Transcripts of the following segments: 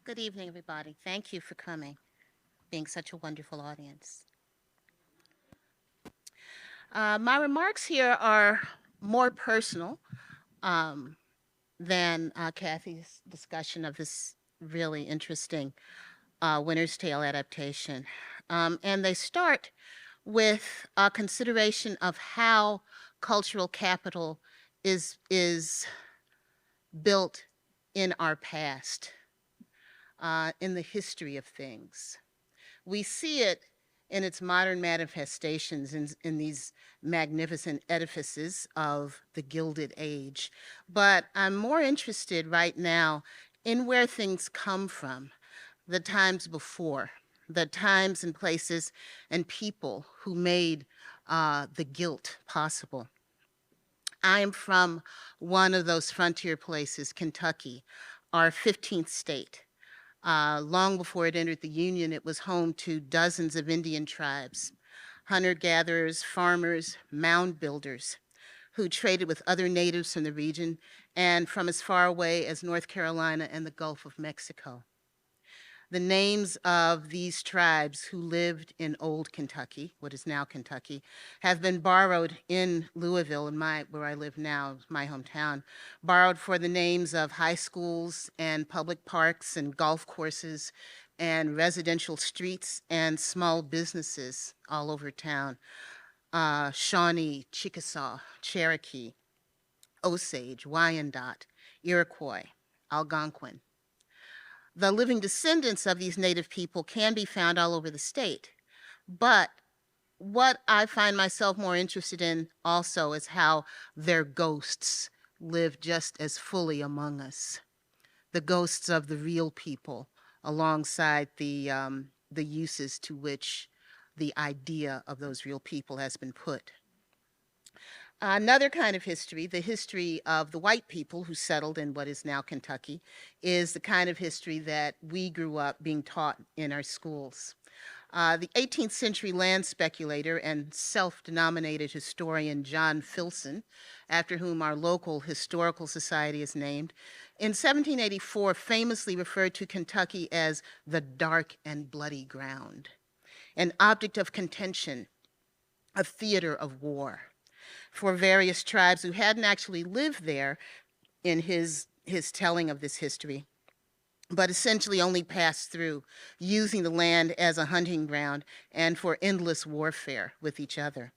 Good evening, everybody. Thank you for coming, being such a wonderful audience. My remarks here are more personal um, than Kathy's discussion of this really interesting Winter's Tale adaptation. And they start with a consideration of how cultural capital is built in our past, in the history of things. We see it in its modern manifestations in these magnificent edifices of the Gilded Age. But I'm more interested right now in where things come from, the times before, the times and places and people who made the guilt possible. I am from one of those frontier places, Kentucky, our 15th state. Long before it entered the Union, it was home to dozens of Indian tribes, hunter-gatherers, farmers, mound builders, who traded with other natives from the region and from as far away as North Carolina and the Gulf of Mexico. The names of these tribes who lived in old Kentucky, what is now Kentucky, have been borrowed in Louisville, where I live now, my hometown, borrowed for the names of high schools and public parks and golf courses and residential streets and small businesses all over town. Shawnee, Chickasaw, Cherokee, Osage, Wyandot, Iroquois, Algonquin. The living descendants of these native people can be found all over the state. But what I find myself more interested in also is how their ghosts live just as fully among us. The ghosts of the real people alongside the uses to which the idea of those real people has been put. Another kind of history, the history of the white people who settled in what is now Kentucky, is the kind of history that we grew up being taught in our schools. The 18th century land speculator and self-denominated historian John Filson, after whom our local historical society is named, in 1784 famously referred to Kentucky as the dark and bloody ground, an object of contention, a theater of war, for various tribes who hadn't actually lived there in his telling of this history, but essentially only passed through, using the land as a hunting ground and for endless warfare with each other.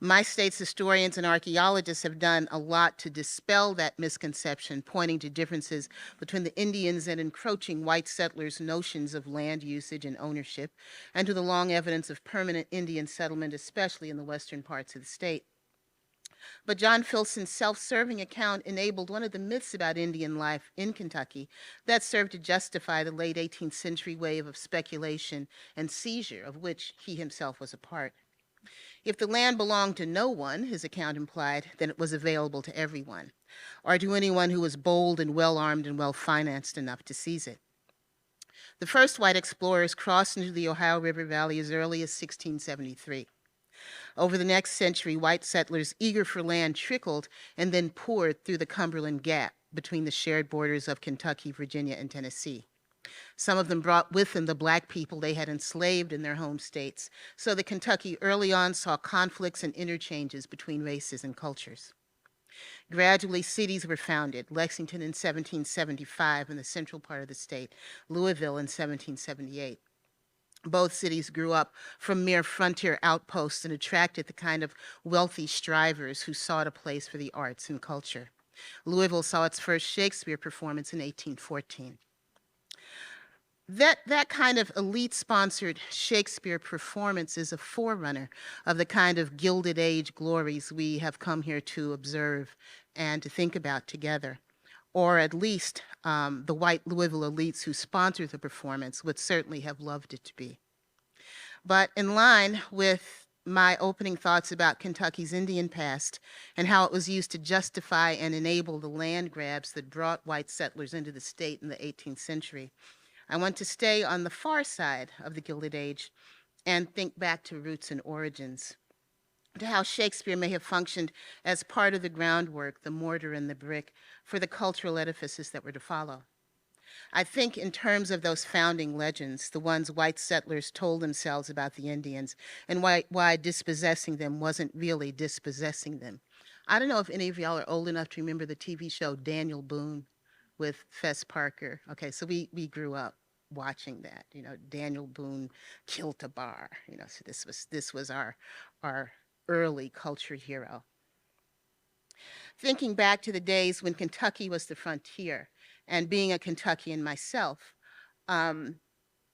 My state's historians and archaeologists have done a lot to dispel that misconception, pointing to differences between the Indians and encroaching white settlers' notions of land usage and ownership, and to the long evidence of permanent Indian settlement, especially in the western parts of the state. But John Filson's self-serving account enabled one of the myths about Indian life in Kentucky that served to justify the late 18th century wave of speculation and seizure of which he himself was a part. If the land belonged to no one, his account implied, then it was available to everyone, or to anyone who was bold and well-armed and well-financed enough to seize it. The first white explorers crossed into the Ohio River Valley as early as 1673. Over the next century, white settlers eager for land trickled and then poured through the Cumberland Gap between the shared borders of Kentucky, Virginia, and Tennessee. Some of them brought with them the black people they had enslaved in their home states, so that Kentucky early on saw conflicts and interchanges between races and cultures. Gradually, cities were founded, Lexington in 1775 in the central part of the state, Louisville in 1778. Both cities grew up from mere frontier outposts and attracted the kind of wealthy strivers who sought a place for the arts and culture. Louisville saw its first Shakespeare performance in 1814. That kind of elite-sponsored Shakespeare performance is a forerunner of the kind of Gilded Age glories we have come here to observe and to think about together. Or at least the white Louisville elites who sponsored the performance would certainly have loved it to be. But in line with my opening thoughts about Kentucky's Indian past and how it was used to justify and enable the land grabs that brought white settlers into the state in the 18th century, I want to stay on the far side of the Gilded Age and think back to roots and origins, to how Shakespeare may have functioned as part of the groundwork, the mortar and the brick, for the cultural edifices that were to follow. I think in terms of those founding legends, the ones white settlers told themselves about the Indians, and why dispossessing them wasn't really dispossessing them. I don't know if any of y'all are old enough to remember the TV show Daniel Boone with Fess Parker. Okay, so we grew up watching that. You know, Daniel Boone killed a bar. You know, so this was our early culture hero. Thinking back to the days when Kentucky was the frontier, and being a Kentuckian myself, um,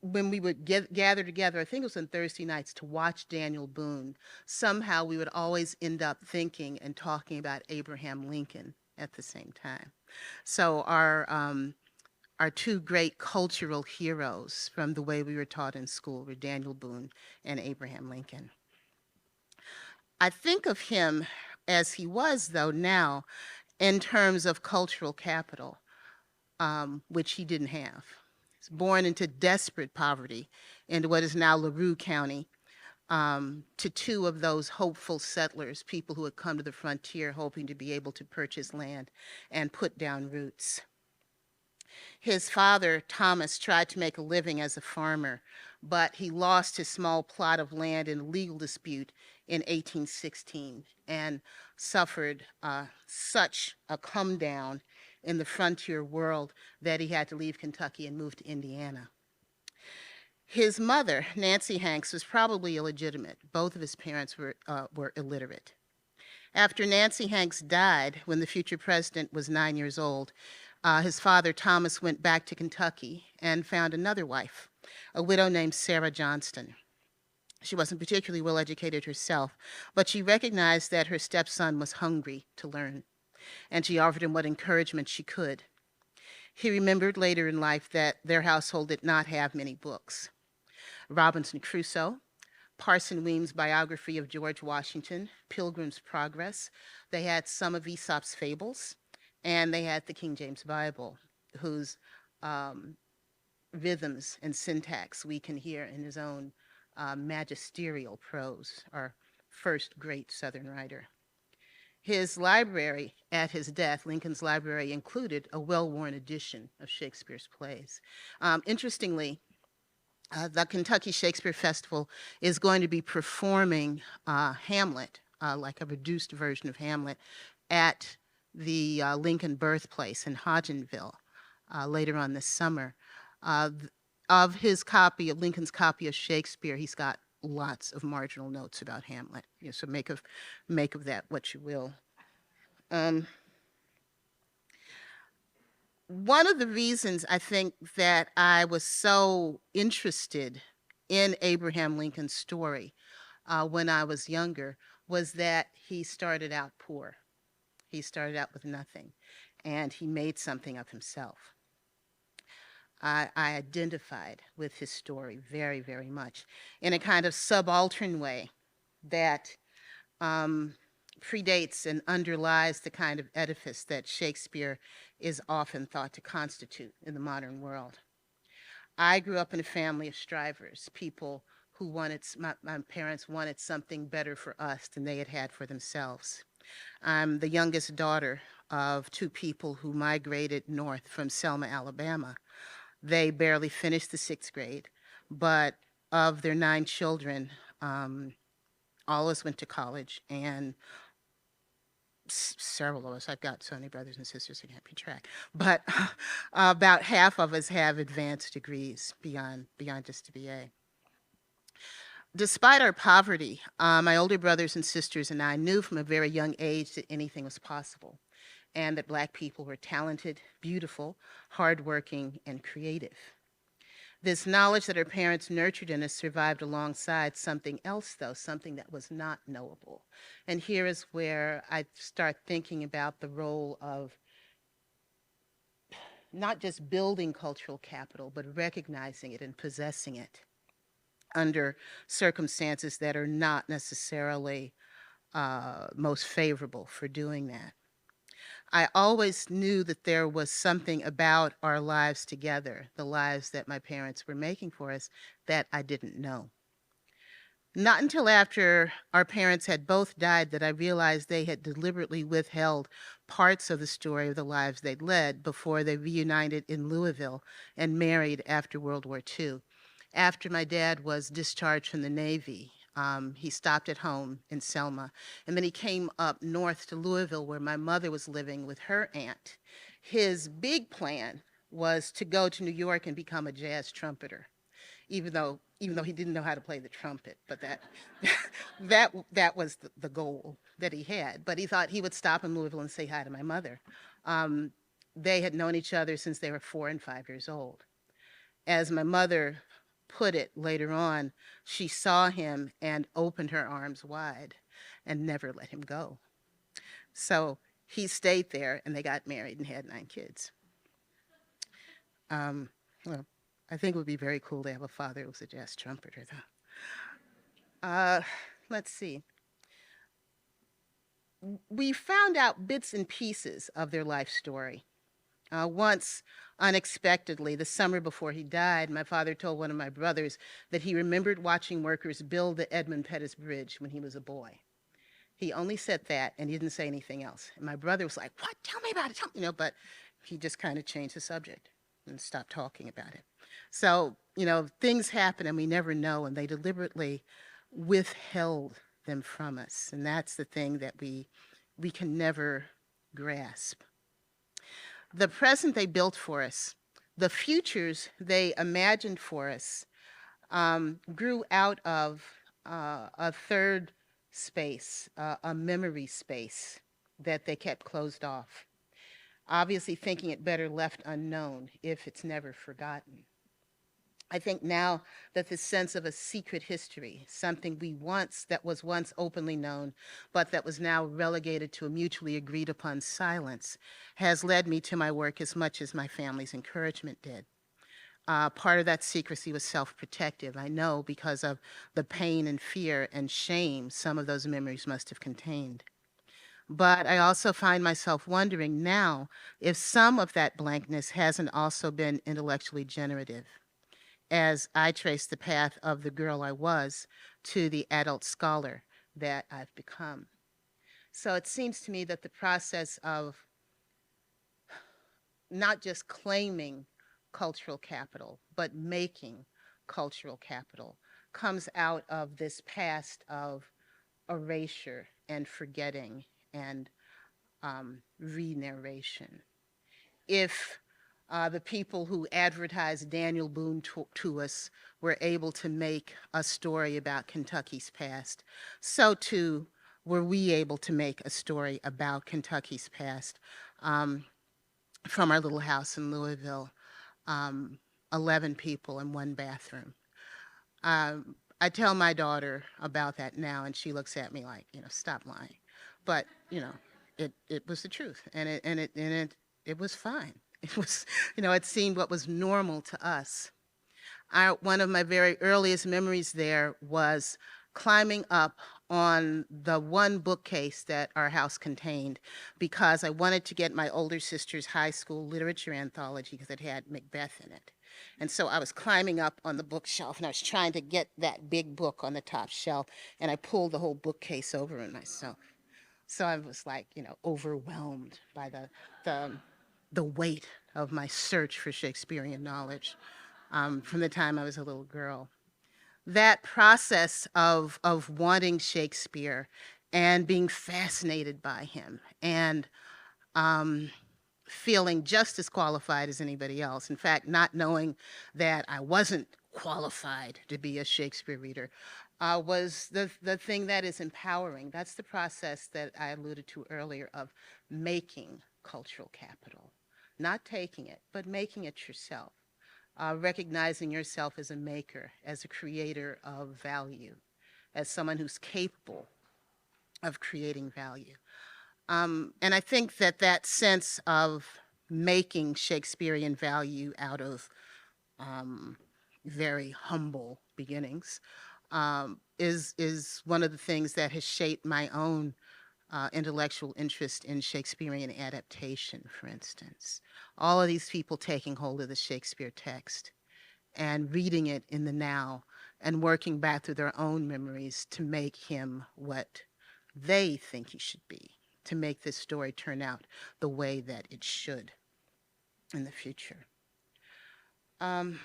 when we would gather together, I think it was on Thursday nights, to watch Daniel Boone, somehow we would always end up thinking and talking about Abraham Lincoln at the same time. So our two great cultural heroes from the way we were taught in school were Daniel Boone and Abraham Lincoln. I think of him as he was, though, now in terms of cultural capital, which he didn't have. He was born into desperate poverty in what is now LaRue County, to two of those hopeful settlers, people who had come to the frontier hoping to be able to purchase land and put down roots. His father, Thomas, tried to make a living as a farmer, but he lost his small plot of land in a legal dispute in 1816 and suffered such a come down in the frontier world that he had to leave Kentucky and move to Indiana. His mother, Nancy Hanks, was probably illegitimate. Both of his parents were illiterate. After Nancy Hanks died when the future president was 9 years old, his father, Thomas, went back to Kentucky and found another wife, a widow named Sarah Johnston. She wasn't particularly well educated herself, but she recognized that her stepson was hungry to learn, and she offered him what encouragement she could. He remembered later in life that their household did not have many books. Robinson Crusoe, Parson Weems' biography of George Washington, Pilgrim's Progress. They had some of Aesop's fables, and they had the King James Bible, whose rhythms and syntax we can hear in his own magisterial prose, our first great Southern writer. His library at his death, Lincoln's library, included a well-worn edition of Shakespeare's plays. Interestingly, the Kentucky Shakespeare Festival is going to be performing Hamlet, like a reduced version of Hamlet, at the Lincoln birthplace in Hodgenville later on this summer. Of his copy, of Lincoln's copy of Shakespeare, he's got lots of marginal notes about Hamlet. You know, so make of that what you will. One of the reasons I think that I was so interested in Abraham Lincoln's story when I was younger was that he started out poor. He started out with nothing, and he made something of himself. I identified with his story very, very much in a kind of subaltern way that predates and underlies the kind of edifice that Shakespeare is often thought to constitute in the modern world. I grew up in a family of strivers, people who wanted, my parents wanted something better for us than they had had for themselves. I'm the youngest daughter of two people who migrated north from Selma, Alabama. They barely finished the 6th grade, but of their 9 children, all of us went to college, and several of us, I've got so many brothers and sisters I can't keep track, but about half of us have advanced degrees beyond just a BA. Despite our poverty, my older brothers and sisters and I knew from a very young age that anything was possible, and that Black people were talented, beautiful, hardworking, and creative. This knowledge that our parents nurtured in us survived alongside something else, though, something that was not knowable. And here is where I start thinking about the role of not just building cultural capital, but recognizing it and possessing it under circumstances that are not necessarily most favorable for doing that. I always knew that there was something about our lives together, the lives that my parents were making for us, that I didn't know. Not until after our parents had both died that I realized they had deliberately withheld parts of the story of the lives they'd led before they reunited in Louisville and married after World War II. After my dad was discharged from the Navy, he stopped at home in Selma, and then he came up north to Louisville where my mother was living with her aunt. His big plan was to go to New York and become a jazz trumpeter, even though he didn't know how to play the trumpet, but that was the goal that he had. But he thought he would stop in Louisville and say hi to my mother. Um, they had known each other since they were 4 and 5 years old. As my mother put it later on, she saw him and opened her arms wide and never let him go. So he stayed there, and they got married and had 9 kids. Um, well, I think it would be very cool to have a father who was a jazz trumpeter, though. Let's see. We found out bits and pieces of their life story. Once, unexpectedly, the summer before he died, my father told one of my brothers that he remembered watching workers build the Edmund Pettus Bridge when he was a boy. He only said that, and he didn't say anything else. And my brother was like, "What? Tell me about it." But he just kind of changed the subject and stopped talking about it. So, things happen and we never know, and they deliberately withheld them from us. And that's the thing that we can never grasp. The present they built for us, the futures they imagined for us, grew out of a third space, a memory space that they kept closed off, obviously thinking it better left unknown if it's never forgotten. I think now that this sense of a secret history, something that was once openly known, but that was now relegated to a mutually agreed upon silence, has led me to my work as much as my family's encouragement did. Part of that secrecy was self-protective, I know, because of the pain and fear and shame some of those memories must have contained. But I also find myself wondering now if some of that blankness hasn't also been intellectually generative, as I trace the path of the girl I was to the adult scholar that I've become. So it seems to me that the process of not just claiming cultural capital, but making cultural capital comes out of this past of erasure and forgetting and re-narration. If the people who advertised Daniel Boone to us were able to make a story about Kentucky's past, so too were we able to make a story about Kentucky's past from our little house in Louisville, 11 people in one bathroom. I tell my daughter about that now, and she looks at me like, stop lying. But it was the truth, and it was fine. It was, it seemed what was normal to us. One of my very earliest memories there was climbing up on the one bookcase that our house contained because I wanted to get my older sister's high school literature anthology because it had Macbeth in it. And so I was climbing up on the bookshelf and I was trying to get that big book on the top shelf, and I pulled the whole bookcase over on myself. So I was like, overwhelmed by the weight of my search for Shakespearean knowledge from the time I was a little girl. That process of wanting Shakespeare and being fascinated by him and feeling just as qualified as anybody else. In fact, not knowing that I wasn't qualified to be a Shakespeare reader was the thing that is empowering. That's the process that I alluded to earlier of making cultural capital. Not taking it, but making it yourself. Recognizing yourself as a maker, as a creator of value, as someone who's capable of creating value. And I think that sense of making Shakespearean value out of very humble beginnings is one of the things that has shaped my own intellectual interest in Shakespearean adaptation, for instance. All of these people taking hold of the Shakespeare text and reading it in the now and working back through their own memories to make him what they think he should be, to make this story turn out the way that it should in the future. Um,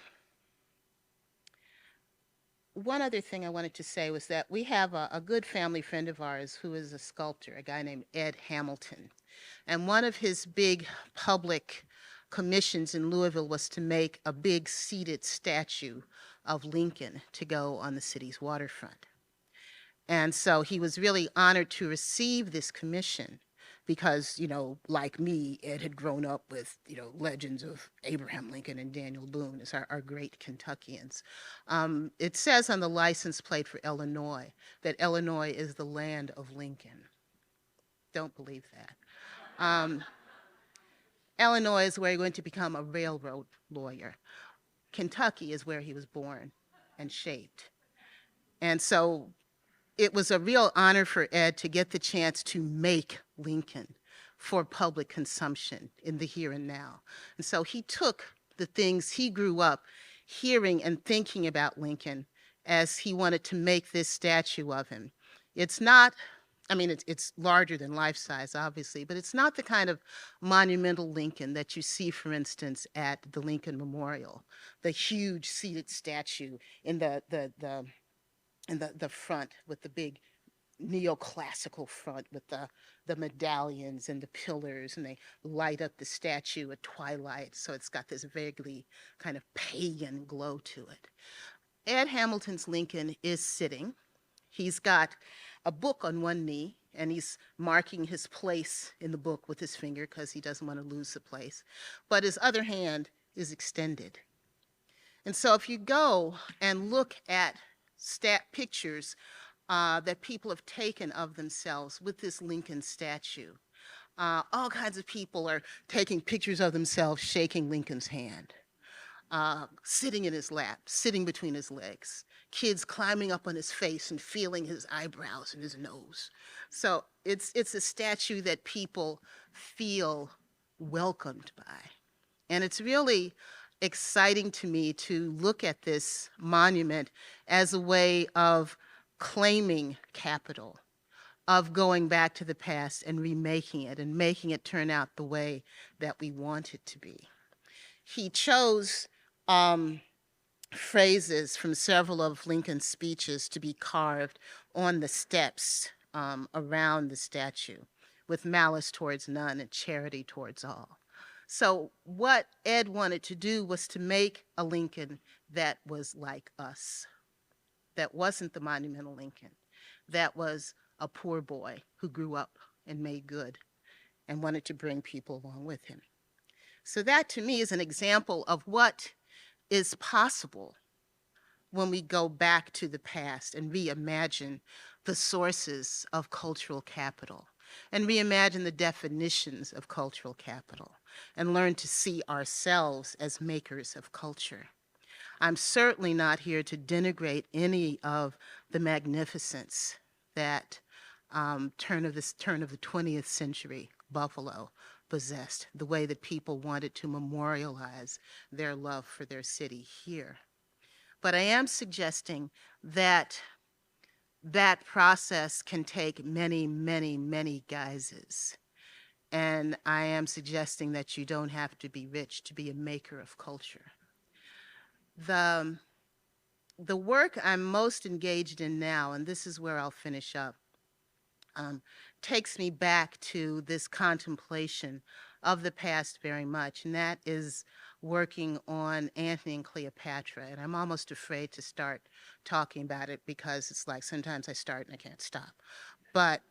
One other thing I wanted to say was that we have a good family friend of ours who is a sculptor, a guy named Ed Hamilton. And one of his big public commissions in Louisville was to make a big seated statue of Lincoln to go on the city's waterfront. And so he was really honored to receive this commission because, like me, Ed had grown up with, legends of Abraham Lincoln and Daniel Boone as our great Kentuckians. It says on the license plate for Illinois that Illinois is the land of Lincoln. Don't believe that. Illinois is where he went to become a railroad lawyer. Kentucky is where he was born and shaped. And so it was a real honor for Ed to get the chance to make Lincoln for public consumption in the here and now. And so he took the things he grew up hearing and thinking about Lincoln as he wanted to make this statue of him. It's not, it's larger than life size, obviously, but it's not the kind of monumental Lincoln that you see, for instance, at the Lincoln Memorial, the huge seated statue in the front with the big neoclassical front with the medallions and the pillars, and they light up the statue at twilight, so it's got this vaguely kind of pagan glow to it. Ed Hamilton's Lincoln is sitting. He's got a book on one knee, and he's marking his place in the book with his finger because he doesn't want to lose the place, but his other hand is extended. And so if you go and look at pictures that people have taken of themselves with this Lincoln statue, all kinds of people are taking pictures of themselves shaking Lincoln's hand, sitting in his lap, sitting between his legs, kids climbing up on his face and feeling his eyebrows and his nose. So it's a statue that people feel welcomed by. And it's really exciting to me to look at this monument as a way of claiming capital, of going back to the past and remaking it and making it turn out the way that we want it to be. He chose phrases from several of Lincoln's speeches to be carved on the steps around the statue, with malice towards none and charity towards all. So what Ed wanted to do was to make a Lincoln that was like us, that wasn't the monumental Lincoln, that was a poor boy who grew up and made good and wanted to bring people along with him. So that to me is an example of what is possible when we go back to the past and reimagine the sources of cultural capital and reimagine the definitions of cultural capital and learn to see ourselves as makers of culture. I'm certainly not here to denigrate any of the magnificence that turn of the 20th century Buffalo possessed, the way that people wanted to memorialize their love for their city here. But I am suggesting that that process can take many, many, many guises. And I am suggesting that you don't have to be rich to be a maker of culture. The work I'm most engaged in now, and this is where I'll finish up, takes me back to this contemplation of the past very much, and that is working on Antony and Cleopatra. And I'm almost afraid to start talking about it because it's like sometimes I start and I can't stop. But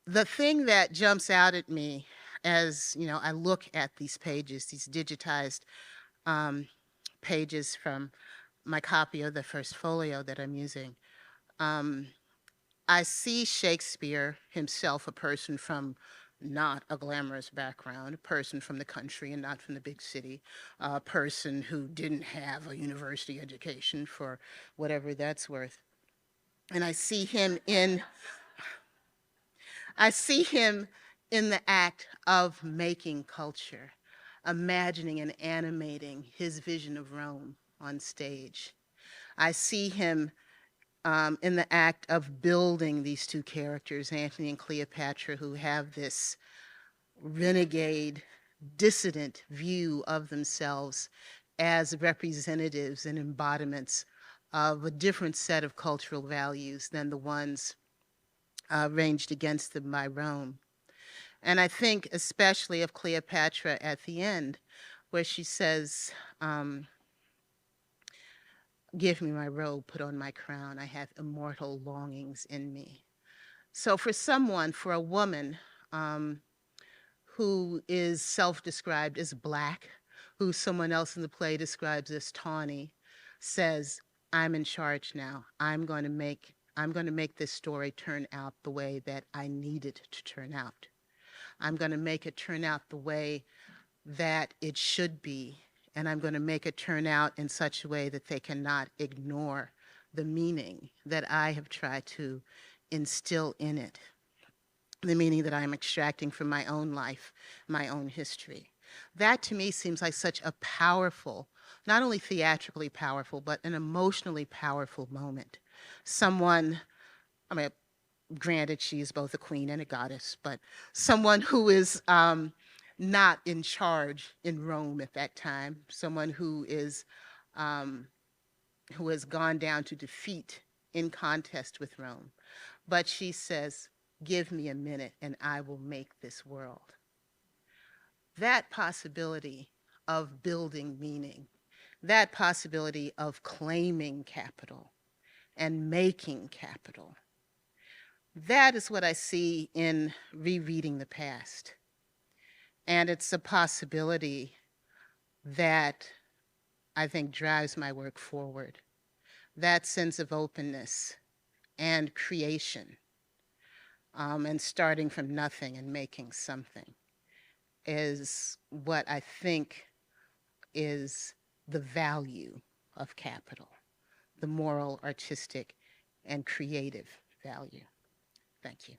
the thing that jumps out at me as I look at these pages, these digitized pages from my copy of the first folio that I'm using, I see Shakespeare himself, a person from not a glamorous background, a person from the country and not from the big city, a person who didn't have a university education for whatever that's worth. And I see him in the act of making culture, imagining and animating his vision of Rome on stage. I see him in the act of building these two characters, Antony and Cleopatra, who have this renegade, dissident view of themselves as representatives and embodiments of a different set of cultural values than the ones ranged against them by Rome. And I think especially of Cleopatra at the end, where she says, give me my robe, put on my crown. I have immortal longings in me. So for someone, for a woman who is self-described as Black, who someone else in the play describes as tawny, says, I'm in charge now. I'm going to make this story turn out the way that I need it to turn out. I'm going to make it turn out the way that it should be, and I'm going to make it turn out in such a way that they cannot ignore the meaning that I have tried to instill in it, the meaning that I'm extracting from my own life, my own history. That to me seems like such a powerful, not only theatrically powerful, but an emotionally powerful moment. Someone, I mean, granted, she is both a queen and a goddess, but someone who is not in charge in Rome at that time, someone who has gone down to defeat in contest with Rome. But she says, give me a minute and I will make this world. That possibility of building meaning, that possibility of claiming capital and making capital, that is what I see in rereading the past. And it's a possibility that I think drives my work forward. That sense of openness and creation, and starting from nothing and making something, is what I think is the value of capital, the moral, artistic, and creative value. Thank you.